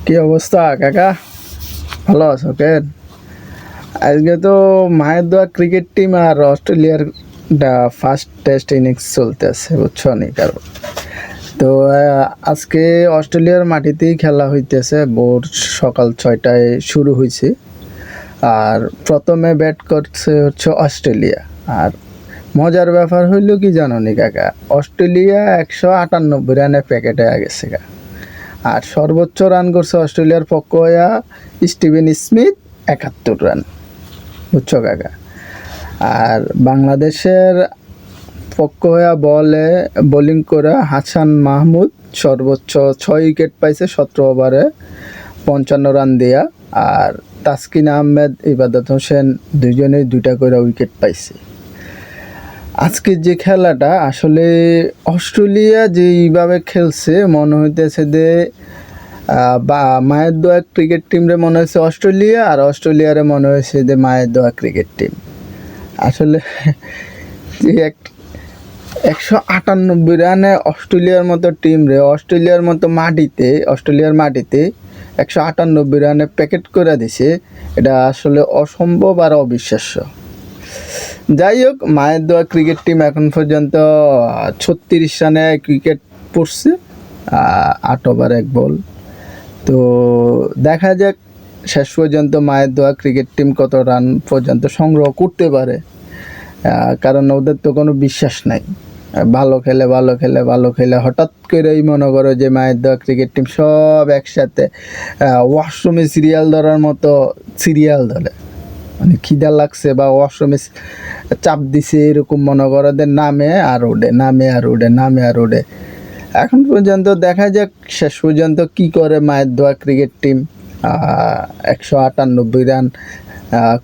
কি অবস্থা কাকা? ভালো আছো কেন? আজকে তো মায়ের দোয়া ক্রিকেট টিম আর অস্ট্রেলিয়ার ফার্স্ট টেস্ট ইনিংস চলতেছে, বুঝছো নি কারণ তো আজকে অস্ট্রেলিয়ার মাটিতেই খেলা হইতেছে। ভোর সকাল 6টায় শুরু হয়েছে। আর প্রথমে ব্যাট করছে হচ্ছে অস্ট্রেলিয়া। আর মজার ব্যাপার হইল কি জানো নি কাকা, অস্ট্রেলিয়া 198 রানে প্যাকেটে গেছে গা। আর সর্বোচ্চ রান করছে অস্ট্রেলিয়ার পক্ষ হইয়া স্টিভেন স্মিথ 71 রান, বুঝছো কাকা। আর বাংলাদেশের পক্ষ হইয়া বোলিং করে হাসান মাহমুদ সর্বোচ্চ 6 উইকেট পাইছে 17 ওভারে 55 রান দিয়া। আর তাসকিন আহমেদ, ইবাদত হোসেন দুইজনেই 2টা করে উইকেট পাইছে। আজকের যে খেলাটা আসলে অস্ট্রেলিয়া যেইভাবে খেলছে মনে হইতেছে যে বা মায়ের দোয়া ক্রিকেট টিমরে মনে হয়েছে অস্ট্রেলিয়া, আর অস্ট্রেলিয়ারে মনে হয়েছে যে মায়ের দোয়া ক্রিকেট টিম। আসলে যে 198 রানে অস্ট্রেলিয়ার মতো টিম রে, অস্ট্রেলিয়ার মাটিতে 198 রানে প্যাকেট করে দিছে, এটা আসলে অসম্ভব আর অবিশ্বাস্য। যাই হোক, মায়ের দোয়া ক্রিকেট টিম এখন পর্যন্ত 36 রানে 1 উইকেট পড়ছে, 8 ওভার 1 বল। তো দেখা যাক শেষ পর্যন্ত মায়ের দোয়া ক্রিকেট টিম কত রান পর্যন্ত সংগ্রহ করতে পারে, কারণ ওদের তো কোনো বিশ্বাস নাই। ভালো খেলে হঠাৎ করেই মনে করো যে মায়ের দোয়া ক্রিকেট টিম সব একসাথে ওয়াশরুমে সিরিয়াল ধরার মতো সিরিয়াল ধরে, মানে খিদা লাগছে বা ওয়াশরুমে চাপ দিছে এরকম মনে করো যে নামে আর ওঠে। এখন পর্যন্ত দেখা যাক শেষ পর্যন্ত কি করে মায়ের দোয়া ক্রিকেট টিম, 198 রান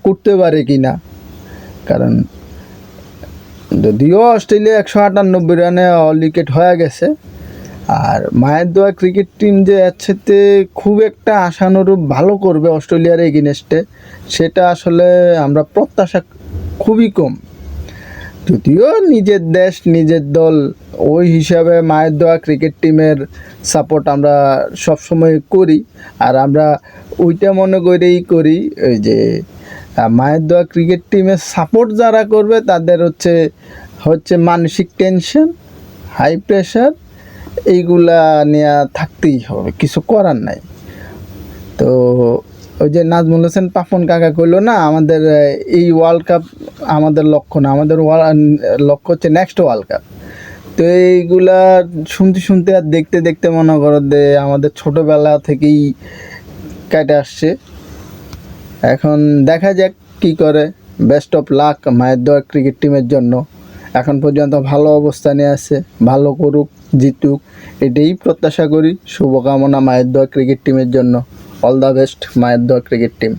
করতে পারে কি না। কারণ যদিও অস্ট্রেলিয়া 198 রানে অল উইকেট হয়ে গেছে, আর মায়ের দোয়া ক্রিকেট টিম যে একসাথে খুব একটা আশানুরূপ ভালো করবে অস্ট্রেলিয়ার এগেইনস্টে, সেটা আসলে আমরা প্রত্যাশা খুবই কম। যদিও নিজের দেশ নিজের দল, ওই হিসাবে মায়ের দোয়া ক্রিকেট টিমের সাপোর্ট আমরা সবসময় করি। আর আমরা ওইটা মনে করেই করি ওই যে মায়ের দোয়া ক্রিকেট টিমের সাপোর্ট যারা করবে তাদের হচ্ছে মানসিক টেনশন, হাই প্রেশার, এইগুলা নিয়ে থাকতেই হবে, কিছু করার নাই। তো ওই যে নাজমুল হোসেন পাপন কাকা কইলো না, আমাদের এই ওয়ার্ল্ড কাপ আমাদের লক্ষ্য না, আমাদের লক্ষ্য হচ্ছে নেক্সট ওয়ার্ল্ড কাপ। তো এইগুলা শুনতে আর দেখতে মনে করো যে আমাদের ছোটোবেলা থেকেই কেটে আসছে। এখন দেখা যাক কি করে। বেস্ট অফ লাক মায়ের দোয়া ক্রিকেট টিমের জন্য। এখন পর্যন্ত ভালো অবস্থানে আছে, ভালো করুক, জিতুক, এটাই প্রত্যাশা করি। শুভকামনা মায়ের দোয়া ক্রিকেট টিমের জন্য। অল দ্য বেস্ট মায়ের দোয়া ক্রিকেট টিম।